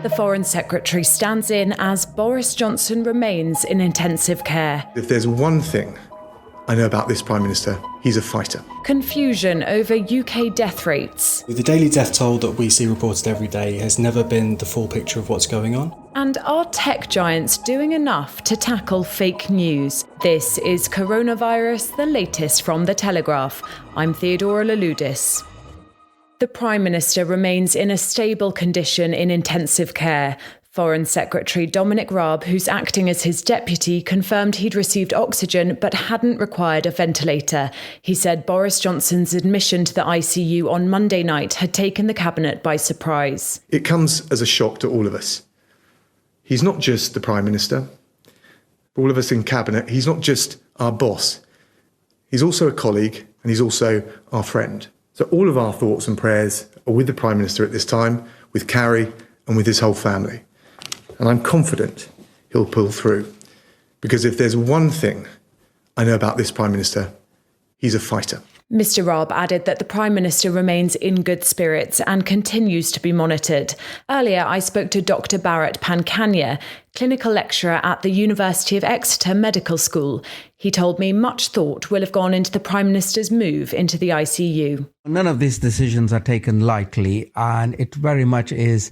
The Foreign Secretary stands in as Boris Johnson remains in intensive care. If there's one thing I know about this Prime Minister, he's a fighter. Confusion over UK death rates. The daily death toll that we see reported every day has never been the full picture of what's going on. And are tech giants doing enough to tackle fake news? This is Coronavirus, the latest from the Telegraph. I'm Theodora Louloudis. The Prime Minister remains in a stable condition in intensive care. Foreign Secretary Dominic Raab, who's acting as his deputy, confirmed he'd received oxygen but hadn't required a ventilator. He said Boris Johnson's admission to the ICU on Monday night had taken the cabinet by surprise. It comes as a shock to all of us. He's not just the Prime Minister. For all of us in cabinet, he's not just our boss. He's also a colleague and he's also our friend. So all of our thoughts and prayers are with the Prime Minister at this time, with Carrie and with his whole family. And I'm confident he'll pull through. Because if there's one thing I know about this Prime Minister, he's a fighter. Mr Raab added that the Prime Minister remains in good spirits and continues to be monitored. Earlier, I spoke to Dr Bharat Pankania, clinical lecturer at the University of Exeter Medical School. He told me much thought will have gone into the Prime Minister's move into the ICU. None of these decisions are taken lightly, and it very much is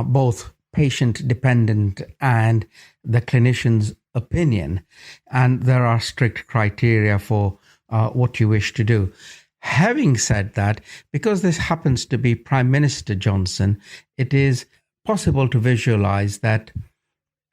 both patient dependent and the clinician's opinion. And there are strict criteria for what you wish to do. Having said that, because this happens to be Prime Minister Johnson, it is possible to visualize that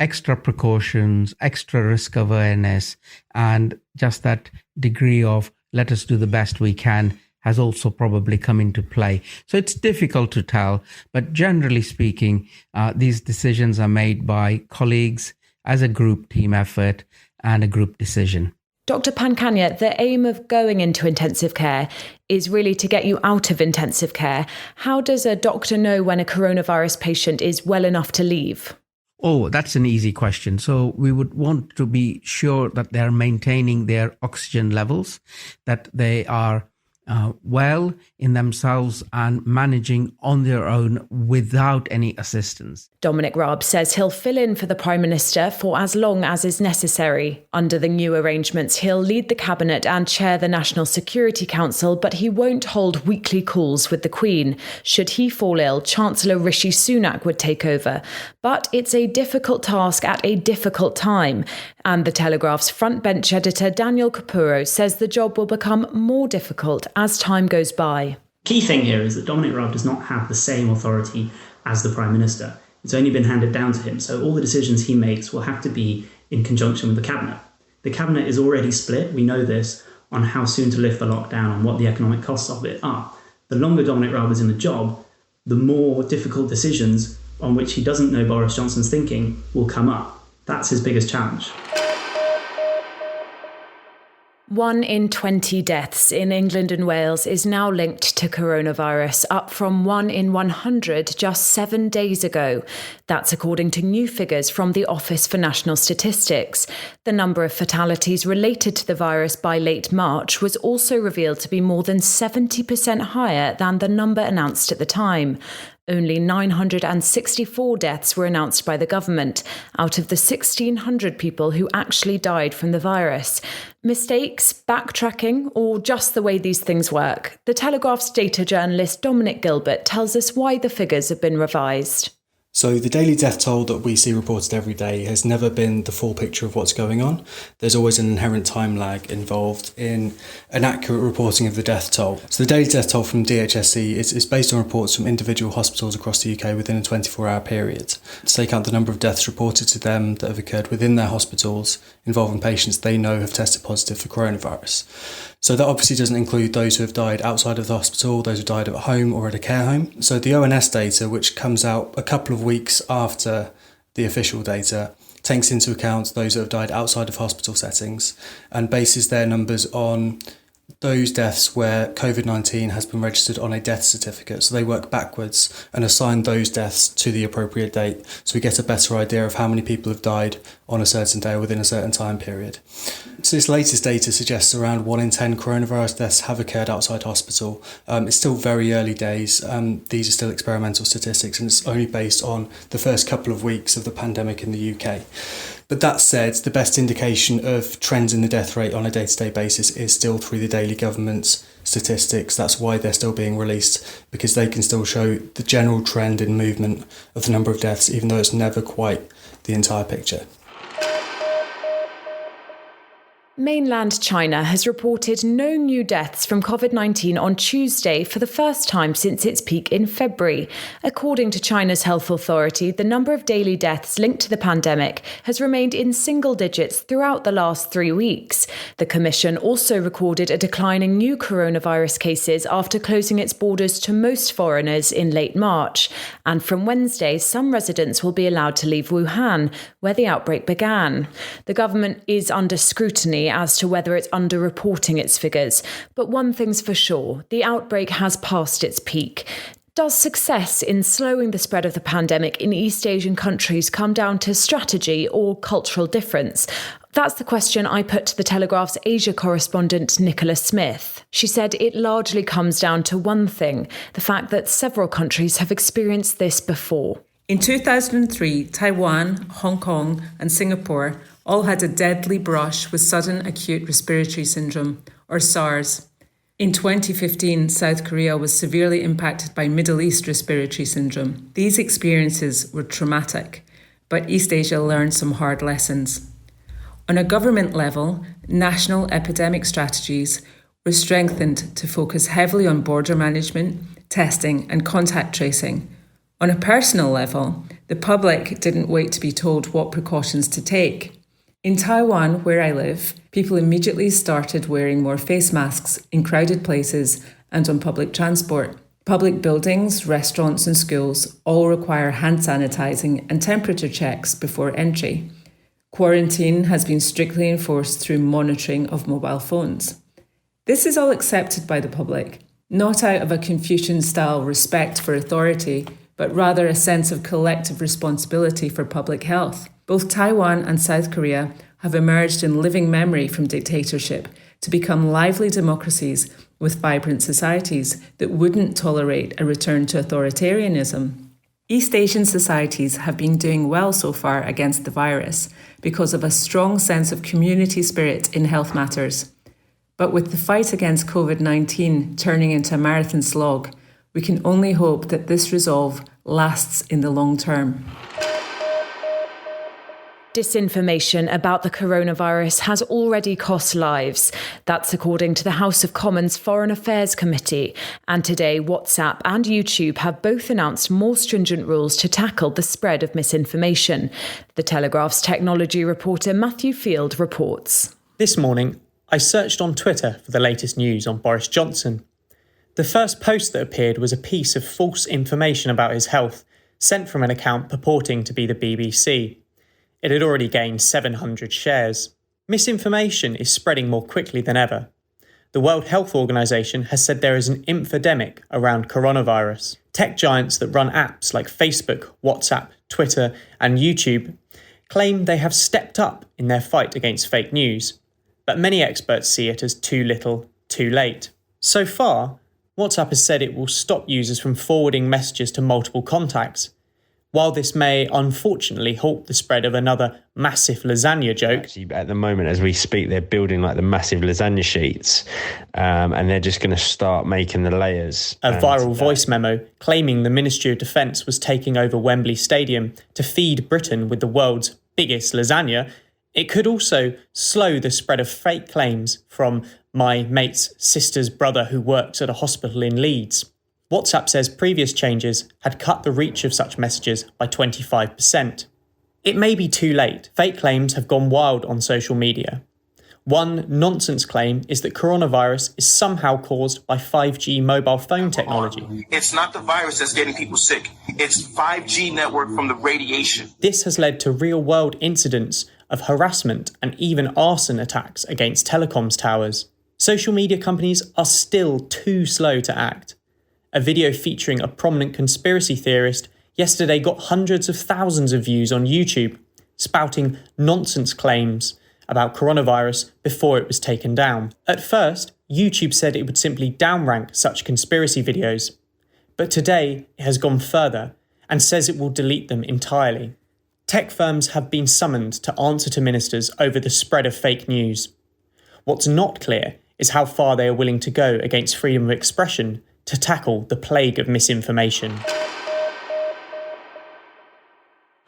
extra precautions, extra risk awareness, and just that degree of let us do the best we can has also probably come into play. So it's difficult to tell, but generally speaking, these decisions are made by colleagues as a group team effort and a group decision. Dr Pankania, the aim of going into intensive care is really to get you out of intensive care. How does a doctor know when a coronavirus patient is well enough to leave? Oh, that's an easy question. So we would want to be sure that they're maintaining their oxygen levels, that they are well in themselves and managing on their own without any assistance. Dominic Raab says he'll fill in for the Prime Minister for as long as is necessary. Under the new arrangements, he'll lead the Cabinet and chair the National Security Council, but he won't hold weekly calls with the Queen. Should he fall ill, Chancellor Rishi Sunak would take over. But it's a difficult task at a difficult time. And the Telegraph's front bench editor Daniel Kapuro says the job will become more difficult as time goes by. Key thing here is that Dominic Raab does not have the same authority as the Prime Minister. It's only been handed down to him, so all the decisions he makes will have to be in conjunction with the Cabinet. The Cabinet is already split, we know this, on how soon to lift the lockdown and what the economic costs of it are. The longer Dominic Raab is in the job, the more difficult decisions on which he doesn't know Boris Johnson's thinking will come up. That's his biggest challenge. 1 in 20 deaths in England and Wales is now linked to coronavirus, up from 1 in 100 just 7 days ago. That's according to new figures from the Office for National Statistics. The number of fatalities related to the virus by late March was also revealed to be more than 70% higher than the number announced at the time. Only 964 deaths were announced by the government, out of the 1,600 people who actually died from the virus. Mistakes, backtracking, or just the way these things work? The Telegraph's data journalist Dominic Gilbert tells us why the figures have been revised. So the daily death toll that we see reported every day has never been the full picture of what's going on. There's always an inherent time lag involved in an accurate reporting of the death toll. So the daily death toll from DHSC is based on reports from individual hospitals across the UK within a 24-hour period. To take out the number of deaths reported to them that have occurred within their hospitals involving patients they know have tested positive for coronavirus. So that obviously doesn't include those who have died outside of the hospital, those who died at home or at a care home. So the ONS data, which comes out a couple of weeks after the official data, takes into account those that have died outside of hospital settings and bases their numbers on those deaths where COVID-19 has been registered on a death certificate. So they work backwards and assign those deaths to the appropriate date. So we get a better idea of how many people have died on a certain day or within a certain time period. So this latest data suggests around 1 in 10 coronavirus deaths have occurred outside hospital. It's still very early days. These are still experimental statistics, and it's only based on the first couple of weeks of the pandemic in the UK. But that said, the best indication of trends in the death rate on a day-to-day basis is still through the daily government's statistics. That's why they're still being released, because they can still show the general trend in movement of the number of deaths, even though it's never quite the entire picture. Mainland China has reported no new deaths from COVID-19 on Tuesday for the first time since its peak in February. According to China's health authority, the number of daily deaths linked to the pandemic has remained in single digits throughout the last 3 weeks. The Commission also recorded a decline in new coronavirus cases after closing its borders to most foreigners in late March. And from Wednesday, some residents will be allowed to leave Wuhan, where the outbreak began. The government is under scrutiny as to whether it's underreporting its figures. But one thing's for sure, the outbreak has passed its peak. Does success in slowing the spread of the pandemic in East Asian countries come down to strategy or cultural difference? That's the question I put to the Telegraph's Asia correspondent Nicola Smith. She said it largely comes down to one thing, the fact that several countries have experienced this before. In 2003, Taiwan, Hong Kong and Singapore all had a deadly brush with sudden acute respiratory syndrome, or SARS. In 2015, South Korea was severely impacted by Middle East respiratory syndrome. These experiences were traumatic, but East Asia learned some hard lessons. On a government level, national epidemic strategies were strengthened to focus heavily on border management, testing and contact tracing. On a personal level, the public didn't wait to be told what precautions to take. In Taiwan, where I live, people immediately started wearing more face masks in crowded places and on public transport. Public buildings, restaurants and schools all require hand sanitizing and temperature checks before entry. Quarantine has been strictly enforced through monitoring of mobile phones. This is all accepted by the public, not out of a Confucian-style respect for authority, but rather a sense of collective responsibility for public health. Both Taiwan and South Korea have emerged in living memory from dictatorship to become lively democracies with vibrant societies that wouldn't tolerate a return to authoritarianism. East Asian societies have been doing well so far against the virus because of a strong sense of community spirit in health matters. But with the fight against COVID-19 turning into a marathon slog, we can only hope that this resolve lasts in the long term. Disinformation about the coronavirus has already cost lives. That's according to the House of Commons Foreign Affairs Committee. And today, WhatsApp and YouTube have both announced more stringent rules to tackle the spread of misinformation. The Telegraph's technology reporter Matthew Field reports. This morning, I searched on Twitter for the latest news on Boris Johnson. The first post that appeared was a piece of false information about his health, sent from an account purporting to be the BBC. It had already gained 700 shares. Misinformation is spreading more quickly than ever. The World Health Organization has said there is an infodemic around coronavirus. Tech giants that run apps like Facebook, WhatsApp, Twitter, and YouTube claim they have stepped up in their fight against fake news. But many experts see it as too little, too late. So far, WhatsApp has said it will stop users from forwarding messages to multiple contacts. While this may unfortunately halt the spread of another massive lasagna joke. Actually, at the moment, as we speak, they're building like the massive lasagna sheets, and they're just going to start making the layers. A viral voice memo claiming the Ministry of Defence was taking over Wembley Stadium to feed Britain with the world's biggest lasagna. It could also slow the spread of fake claims from my mate's sister's brother who works at a hospital in Leeds. WhatsApp says previous changes had cut the reach of such messages by 25%. It may be too late. Fake claims have gone wild on social media. One nonsense claim is that coronavirus is somehow caused by 5G mobile phone technology. It's not the virus that's getting people sick. It's 5G network from the radiation. This has led to real-world incidents of harassment and even arson attacks against telecoms towers. social media companies are still too slow to act. A video featuring a prominent conspiracy theorist yesterday got hundreds of thousands of views on YouTube, spouting nonsense claims about coronavirus before it was taken down. At first, YouTube said it would simply downrank such conspiracy videos, but today it has gone further and says it will delete them entirely. Tech firms have been summoned to answer to ministers over the spread of fake news. What's not clear is how far they are willing to go against freedom of expression to tackle the plague of misinformation.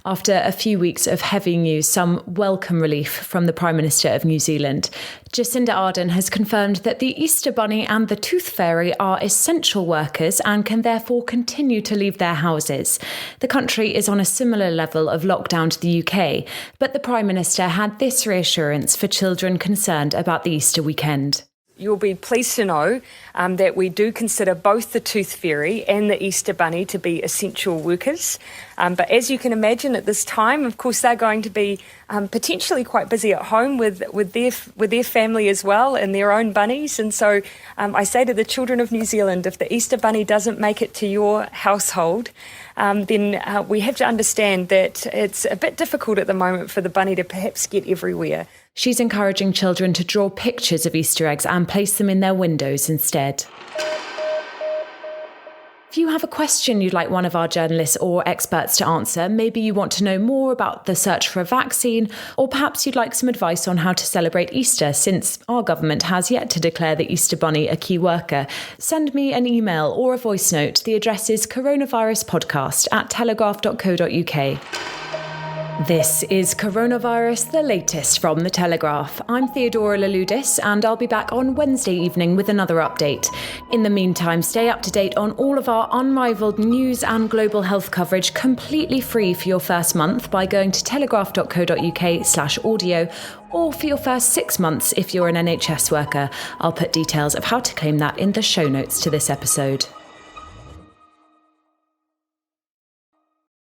After a few weeks of heavy news, some welcome relief from the Prime Minister of New Zealand. Jacinda Ardern has confirmed that the Easter Bunny and the Tooth Fairy are essential workers and can therefore continue to leave their houses. The country is on a similar level of lockdown to the UK, but the Prime Minister had this reassurance for children concerned about the Easter weekend. You'll be pleased to know that we do consider both the Tooth Fairy and the Easter Bunny to be essential workers. But as you can imagine at this time, of course, they're going to be potentially quite busy at home with their family as well and their own bunnies. And so I say to the children of New Zealand, if the Easter Bunny doesn't make it to your household, then we have to understand that it's a bit difficult at the moment for the bunny to perhaps get everywhere. She's encouraging children to draw pictures of Easter eggs and place them in their windows instead. If you have a question you'd like one of our journalists or experts to answer, maybe you want to know more about the search for a vaccine, or perhaps you'd like some advice on how to celebrate Easter, since our government has yet to declare the Easter Bunny a key worker, send me an email or a voice note. The address is coronaviruspodcast@telegraph.co.uk. This is Coronavirus, the latest from the Telegraph. I'm Theodora Laludis, and I'll be back on Wednesday evening with another update. In the meantime, stay up to date on all of our unrivaled news and global health coverage completely free for your first month by going to telegraph.co.uk/audio, or for your first 6 months if you're an NHS worker. I'll put details of how to claim that in the show notes to this episode.